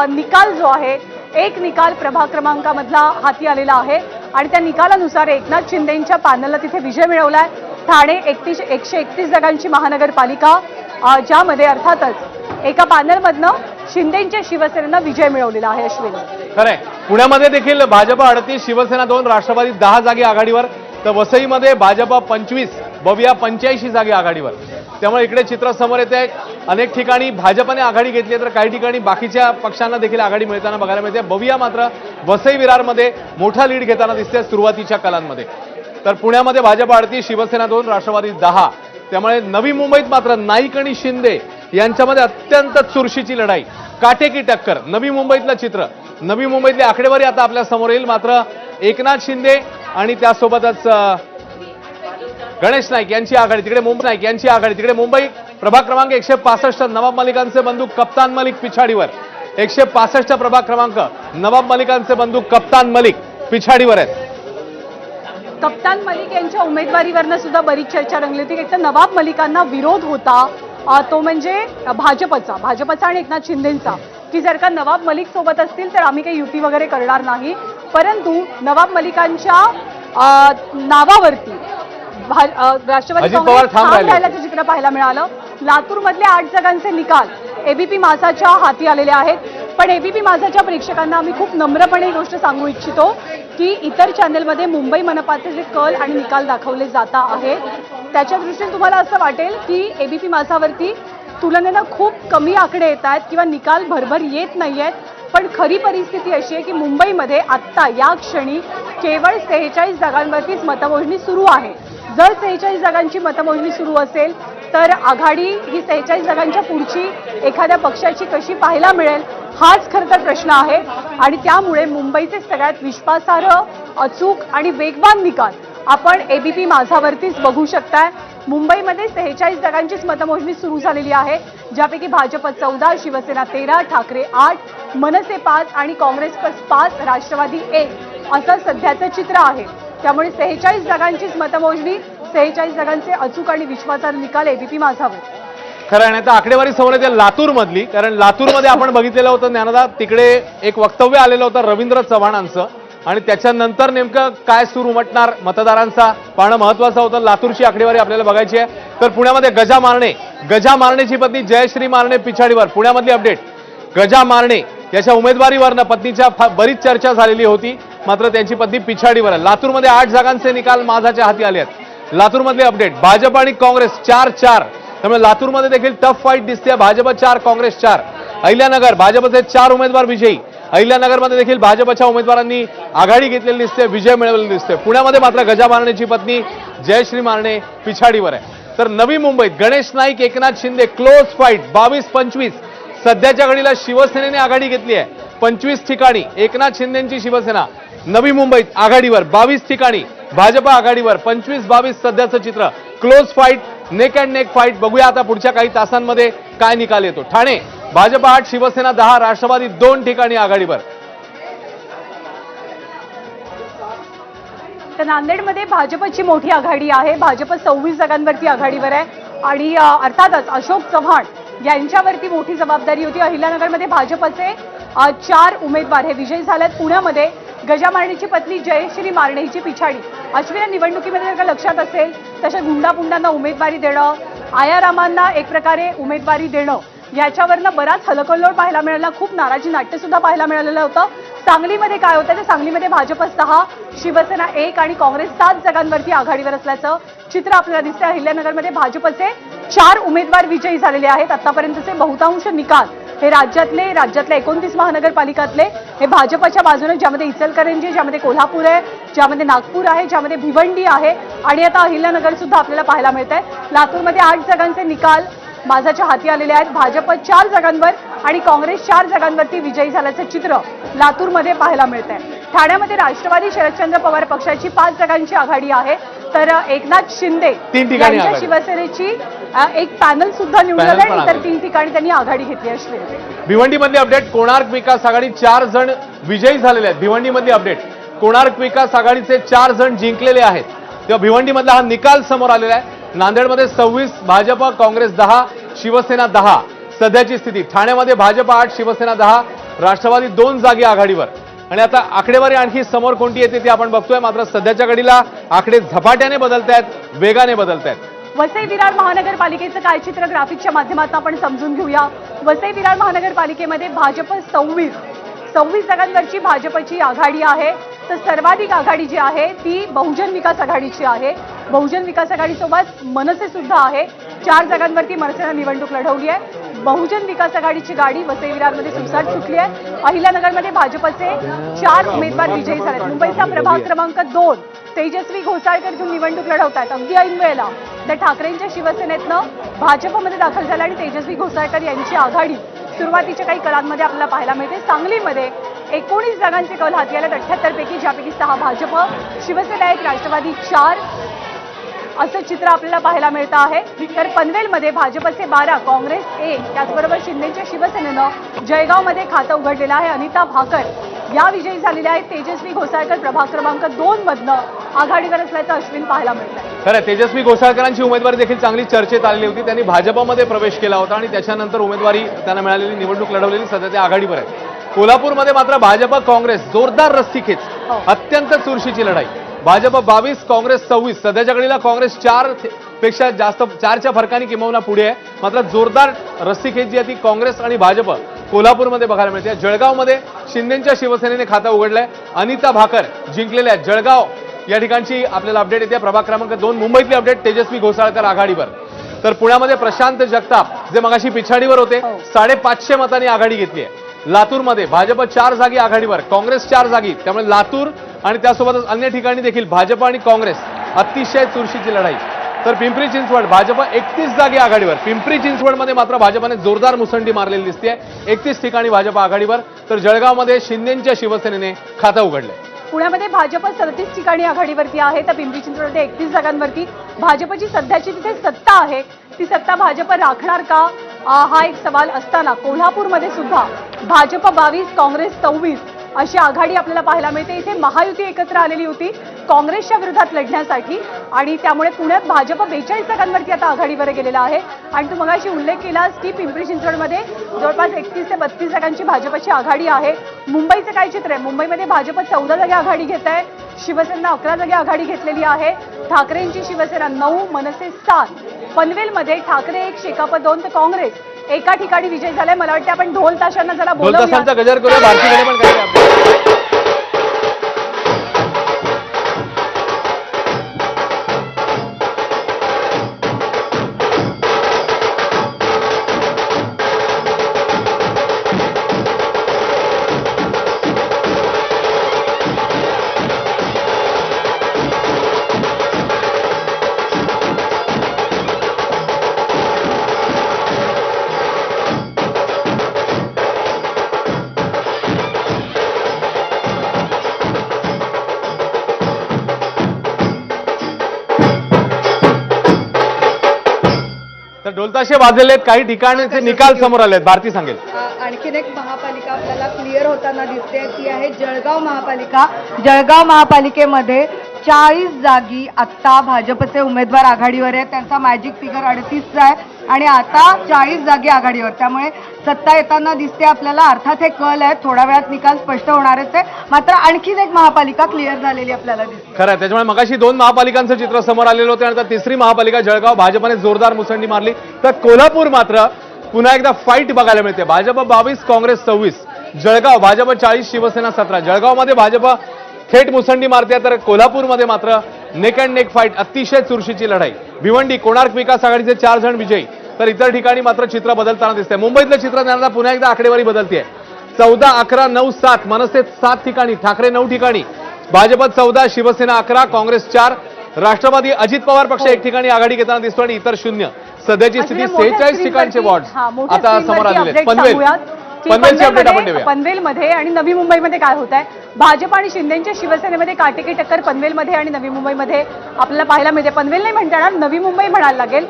निकाल जो आहे एक निकाल प्रभाग क्रमांकामधला हाती आलेला आहे आणि त्या निकालानुसार एकनाथ शिंदेंच्या पॅनलला तिथे विजय मिळवलाय। ठाणे 131 जागांची महानगरपालिका, ज्यामध्ये अर्थातच एका पॅनलमधनं शिंदेंच्या शिवसेनेनं विजय मिळवलेला आहे। अश्विन, खरंय, पुण्यामध्ये देखील भाजप 38, शिवसेना 2, राष्ट्रवादी 10 जागी आघाडीवर, तर वसईमध्ये भाजप 25, बविया 85 जागी आघाडीवर। त्यामुळे इकडे चित्र समोर येते आहे। अनेक ठिकाणी भाजपने आघाडी घेतली तर काही ठिकाणी बाकीच्या पक्षांना देखील आघाडी मिळताना बघायला मिळते। बविया मात्र वसई विरारमध्ये मोठा लीड घेताना दिसते सुरुवातीच्या कालांमध्ये। तर पुण्यामध्ये भाजप 38, शिवसेना 2, राष्ट्रवादी 10। त्यामुळे नवी मुंबईत मात्र नाईक आणि शिंदे यांच्यामध्ये अत्यंत चुरशीची लढाई, काटेकी टक्कर। नवी मुंबईतलं चित्र, नवी मुंबईतली आकडेवारी आता आपल्या समोर येईल। मात्र एकनाथ शिंदे आणि त्यासोबतच गणेश नाईक यांची आघाडी, तिकडे मुंबई नाईक यांची आघाडी, तिकडे मुंबई प्रभाग क्रमांक 165 नवाब मलिकांचे बंधू कप्तान मलिक पिछाडीवर। 165 प्रभाग क्रमांक, नवाब मलिकांचे बंधू कप्तान मलिक पिछाडीवर आहेत। कप्तान मलिक यांच्या उमेदवारीवरनं सुद्धा बरीच चर्चा रंगली होती। एक तर नवाब मलिकांना विरोध होता, तो म्हणजे भाजपचा आणि एकनाथ शिंदेंचा, की जर का नवाब मलिक सोबत असतील तर आम्ही काही युती वगैरे करणार नाही। परंतु नवाब मलिकांच्या नावावरती राष्ट्रवादी काँग्रेस ठाम राहिल्याचं चित्र पाहायला मिळालं। लातूरमधले 8 जागांचे निकाल एबीपी माझाच्या हाती आलेले आहेत। पण एबीपी माझाच्या प्रेक्षकांना आम्ही खूप नम्रपणे ही गोष्ट सांगू इच्छितो की इतर चॅनलमध्ये मुंबई मनपाचे जे कल आणि निकाल दाखवले जात आहेत त्याच्या दृष्टीने तुम्हाला असं वाटेल की एबीपी माझावरती तुलनेनं खूप कमी आकडे येत आहेत किंवा निकाल भरभर येत नाहीयेत। पण खरी परिस्थिती अशी आहे की मुंबईमध्ये आत्ता या क्षणी केवळ 46 जागांवरतीच मतमोजणी सुरू आहे। जर 46 जागांची मतमोजणी सुरू असेल तर आघाडी ही 46 जागांच्या पुढची एखाद्या पक्षाची कशी पाहायला मिळेल हाच खरं तर प्रश्न आहे। आणि त्यामुळे मुंबईचे सगळ्यात विश्वासार्ह, अचूक आणि वेगवान निकाल आपण एबीपी माझावरतीच बघू शकताय। मुंबईमध्ये 46 जागांचीच मतमोजणी सुरू झालेली आहे, ज्यापैकी भाजप 14, शिवसेना 13, ठाकरे 8, मनसे 5 आणि काँग्रेस 5, राष्ट्रवादी 1 असं सध्याचं चित्र आहे। त्यामुळे 46 जागांचीच मतमोजणी, 46 जागांचे अचूक आणि विश्वासार्ह निकाल एबीपी माझावर। खरं आहे, आता आकडेवारी समोर येते लातूरमधली, कारण लातूरमध्ये आपण बघितलेलं होतं ज्ञानदा, तिकडे एक वक्तव्य आलेलं होतं रवींद्र चव्हाणांचं आणि त्याच्यानंतर नेमकं काय सूर उमटणार मतदारांचा पाहणं महत्वाचं होतं। लातूरची आकडेवारी आपल्याला बघायची आहे। तर पुण्यामध्ये गजा मारणेची पत्नी जयश्री मारणे पिछाडीवर। पुण्यामधली अपडेट, गजा मारणे याच्या उमेदवारीवरनं पत्नीच्या बरीच चर्चा झालेली होती, मात्र त्यांची पत्नी पिछाडीवर आहे। लातूरमध्ये 8 जागांचे निकाल माझाच्या हाती आले आहेत। लातूरमधली अपडेट, भाजप आणि काँग्रेस 4-4, त्यामुळे लातूरमध्ये देखील टफ फाईट दिसते। भाजप 4, काँग्रेस 4। अहिल्यानगर, भाजपचे 4 उमेदवार विजयी। अहिल्यानगरमध्ये देखील भाजपच्या उमेदवारांनी आघाडी घेतलेली दिसते, विजय मिळवलेला दिसतोय। पुण्यामध्ये मात्र गजा मारणेची पत्नी जयश्री मारणे पिछाडीवर आहे। तर नवी मुंबईत गणेश नाईक, एकनाथ शिंदे क्लोज फाईट 22-25। सध्याच्या घडीला शिवसेनेने आघाडी घेतली आहे 25 ठिकाणी, एकनाथ शिंदेंची शिवसेना। नवी मुंबईत आघाडीवर 22 ठिकाणी, भाजप आघाडीवर 25-22 सध्याचं चित्र। Close fight, neck and neck fight. बघूया आता पुढच्या काही तासांमध्ये काय निकाल येतो। ठाणे भाजप 8, शिवसेना 10, राष्ट्रवादी 2 ठिकाणी आघाडीवर। तर नांदेडमध्ये भाजपची मोठी आघाडी आहे। भाजप 26 जागांवरती आघाडीवर आहे आणि अर्थातच अशोक चव्हाण यांच्यावरती मोठी जबाबदारी होती। अहिल्यानगरमध्ये भाजपचे 4 उमेदवार हे विजयी झालेत। पुण्यामध्ये गजा मारणेची पत्नी जयश्री मारणे हिची पिछाडी। अश्विन, निवडणुकीमध्ये जर का लक्षात असेल तशा गुंडापुंडांना उमेदवारी देणं, आयारामांना एक प्रकारे उमेदवारी देणं, याच्यावरनं बराच हलकल्लोळ पाहायला मिळाला। खूप नाराजी नाट्य सुद्धा पाहायला मिळालेलं होतं। सांगलीमध्ये काय होतं तर सांगलीमध्ये भाजप 6, शिवसेना 1 आणि काँग्रेस 7 जागांवरती आघाडीवर असल्याचं चित्र आपल्याला दिसतं। अहिल्यानगरमध्ये भाजपचे 4 उमेदवार विजयी झालेले आहेत। आतापर्यंतचे बहुतांश निकाल हे राज्यातल्या 29 महानगरपालिकातले हे भाजपच्या बाजूने, ज्यामध्ये इचलकरंजी, ज्यामध्ये कोल्हापूर आहे, ज्यामध्ये नागपूर आहे, ज्यामध्ये भिवंडी आहे आणि आता अहिल्यानगर सुद्धा आपल्याला पाहायला मिळत आहे। लातूरमध्ये 8 जागांचे निकाल माझाच्या हाती आलेले आहेत। भाजप 4 जागांवर आणि काँग्रेस 4 जागांवरती विजयी झाल्याचं चित्र लातूरमध्ये पाहायला मिळत आहे। ठाण्यामध्ये राष्ट्रवादी शरदचंद्र पवार पक्षाची 5 जागांची आघाडी आहे, तर एकनाथ शिंदे यांच्या शिवसेनेची एक पॅनल सुद्धा निवडलं आहे। इतर 3 ठिकाणी त्यांनी आघाडी घेतली आहे। भिवंडीमधली अपडेट, कोणार्क विकास आघाडी 4 जण विजयी झालेले आहेत। भिवंडीमधली अपडेट, कोणार्क विकास आघाडीचे 4 जण जिंकलेले आहेत। तेव्हा भिवंडीमधला हा निकाल समोर आलेला आहे। नांदेडमध्ये 26, भाजप काँग्रेस 10, शिवसेना 10 सध्याची स्थिती। ठाण्यामध्ये भाजप 8, शिवसेना 10, राष्ट्रवादी 2 जागी आघाडीवर. आणि आता आकडेवारी आणखी समोर कोणती येते ते आपण बघतोय. मात्र सध्याच्या घडीला आकडे झपाट्याने बदलतायत, वेगाने बदलतायत. वसई विरार महानगरपालिकेचं काय चित्र ग्राफिकच्या माध्यमातून आपण समजून घेऊया. वसई विरार महानगरपालिकेमध्ये भाजप 26 जागांवरची भाजपची आघाडी आहे. तर सर्वाधिक आघाडी जी आहे ती बहुजन विकास आघाडीची आहे. बहुजन विकास आघाडीसोबत मनसे सुद्धा आहे. 4 जागांवरती मनसेनं निवडणूक लढवली आहे. बहुजन विकास आघाडीची गाडी वसई विरारमध्ये सुसाट सुटली आहे. अहिल्यानगरमध्ये भाजपचे 4 उमेदवार विजयी झाले. मुंबईचा प्रभाग क्रमांक 2 तेजस्वी घोसाळकर घेऊन निवडणूक लढवत आहेत. अगदी ऐन वेळेला त्या ठाकरेंच्या शिवसेनेतनं भाजपमध्ये दाखल झाला आणि तेजस्वी घोसाळकर यांची आघाडी सुरुवातीच्या काही कलांमध्ये आपल्याला पाहायला मिळते. सांगलीमध्ये 19 जागांचे कल हाती आले. 78 पैकी ज्यापैकी 6 भाजप, शिवसेना 1, राष्ट्रवादी 4 असं चित्र आपल्याला पाहायला मिळतं आहे. तर पनवेलमध्ये भाजपचे 12, काँग्रेस 1, त्याचबरोबर शिंदेच्या शिवसेनेनं जळगावमध्ये खातं उघडलेलं आहे. अनिता भाकर या विजयी झालेल्या आहेत. तेजस्वी घोसाळकर प्रभाग क्रमांक 2 मधनं आघाडीवर असल्याचं अश्विन पाहायला मिळतंय. खरं तेजस्वी घोसाळकरांची उमेदवारी देखील चांगली चर्चेत आलेली होती. त्यांनी भाजपमध्ये प्रवेश केला होता आणि त्याच्यानंतर उमेदवारी त्यांना मिळालेली, निवडणूक लढवलेली, सध्या ते आघाडीवर आहे. कोल्हापूरमध्ये मात्र भाजप काँग्रेस जोरदार रस्सीखेच, अत्यंत चुरशीची लढाई. भाजप 22, काँग्रेस 26. सध्याच्या घडीला काँग्रेस 4 पेक्षा जास्त, 4च्या फरकाने किंबहुना पुढे आहे. मात्र जोरदार रस्सीखेच जी आहे ती काँग्रेस आणि भाजप कोल्हापूरमध्ये बघायला मिळते. जळगावमध्ये शिंदेच्या शिवसेनेने खातं उघडलंय. अनिता भाकर जिंकलेल्या आहेत. जळगाव या ठिकाणची आपल्याला अपडेट येते. प्रभाग क्रमांक 2 मुंबईतली अपडेट, तेजस्वी घोसाळकर आघाडीवर. तर पुण्यामध्ये प्रशांत जगताप जे मगाशी पिछाडीवर होते, 550 मतांनी आघाडी घेतली आहे. लातूरमध्ये भाजप 4 जागी आघाडीवर, काँग्रेस 4 जागी. त्यामुळे लातूर आणि त्यासोबतच अन्य ठिकाणी देखील भाजप आणि काँग्रेस अतिशय चुरशीची लढाई. तर पिंपरी चिंचवड भाजप 31 जागी आघाडीवर. पिंपरी चिंचवडमध्ये मात्र भाजपने जोरदार मुसंडी मारलेली दिसते. 31 ठिकाणी भाजप आघाडीवर. तर जळगावमध्ये शिंदेच्या शिवसेनेने खातं उघडलंय. पुण्यामध्ये भाजप 37 ठिकाणी आघाडीवरती आहे. तर पिंपरी चिंचवडमध्ये 31 जागांवरती भाजपची सध्याची तिथे सत्ता आहे. ती सत्ता भाजप राखणार का हा एक सवाल असताना कोल्हापूरमध्ये सुद्धा भाजप 22, काँग्रेस 26 अशी आघाडी आपल्याला पाहायला मिळते. इथे महायुती एकत्र आलेली होती काँग्रेसच्या विरोधात लढण्यासाठी आणि त्यामुळे पुण्यात भाजप 42 जागांवरती आता आघाडीवर गेलेला आहे. आणि तू मगाशी उल्लेख केलास की पिंपरी चिंचवडमध्ये जवळपास 31 ते 32 जागांची भाजपची आघाडी आहे. मुंबईचं काय चित्र आहे? मुंबईमध्ये भाजप 14 जागी आघाडी घेत आहे. शिवसेना 11 जागी आघाडी घेतलेली आहे. ठाकरेंची शिवसेना 9, मनसे 7. पनवेलमध्ये ठाकरे 1, शेकाप 2 तर काँग्रेस एका ठिकाणी विजय झालाय. मला वाटतं आपण ढोल ताशांना जरा ढोल ताशांचा गजर करूया. भारतीकडे पण काही अपडेट. तर ढोलताशे वाजलेले आहेत. काही ठिकाणचे निकाल समोर आले आहेत. भारती सांगेल. आणखीन एक महापालिका आपल्याला क्लिअर होताना दिसते. ती आहे जळगाव महापालिका. जळगाव महापालिकेमध्ये 40 जागी आत्ता भाजपचे उमेदवार आघाडीवर आहेत. त्यांचा मॅजिक फिगर 38 आहे आणि आता 40 जागी आघाडीवर. त्यामुळे सत्ता येताना दिसते आपल्याला. अर्थात हे कल आहे, थोड्या वेळात निकाल स्पष्ट होणारच आहे. मात्र आणखीन एक महापालिका क्लिअर झालेली आपल्याला दिसते. खरं आहे. त्याच्यामुळे मगाशी 2 महापालिकांचं चित्र समोर आलेलं होतं आणि आता 3री महापालिका जळगाव भाजपने जोरदार मुसंडी मारली. तर कोल्हापूर मात्र पुन्हा एकदा फाईट बघायला मिळते. भाजप 22, काँग्रेस 26. जळगाव भाजप 40, शिवसेना 17. जळगावमध्ये भाजप थेट मुसंडी मारते. तर कोल्हापूरमध्ये मात्र नेक अँड नेक फाईट, अतिशय चुरशीची लढाई. भिवंडी कोणार्क विकास आघाडीचे 4 जण विजयी. तर इतर ठिकाणी मात्र चित्र बदलताना दिसतंय. मुंबईतलं चित्र त्यांना पुन्हा एकदा आकडेवारी बदलते. 14, 11, 9, 7. मनसे 7 ठिकाणी, ठाकरे 9 ठिकाणी, भाजप 14, शिवसेना 11, काँग्रेस 4. राष्ट्रवादी अजित पवार पक्ष 1 ठिकाणी आघाडी घेताना दिसतो आणि इतर 0. सध्याची स्थिती 46 ठिकाणचे वॉर्ड आता समोर आलेले आहेत. पनवेलची अपडेट आपण देऊया. पनवेलमध्ये आणि नवी मुंबईमध्ये काय होत आहे? भाजप आणि शिंदेच्या शिवसेनेमध्ये काटेकी टक्कर पनवेलमध्ये आणि नवी मुंबईमध्ये आपल्याला पाहायला मिळते. पनवेल नाही म्हणता येणार, नवी मुंबई म्हणायला लागेल.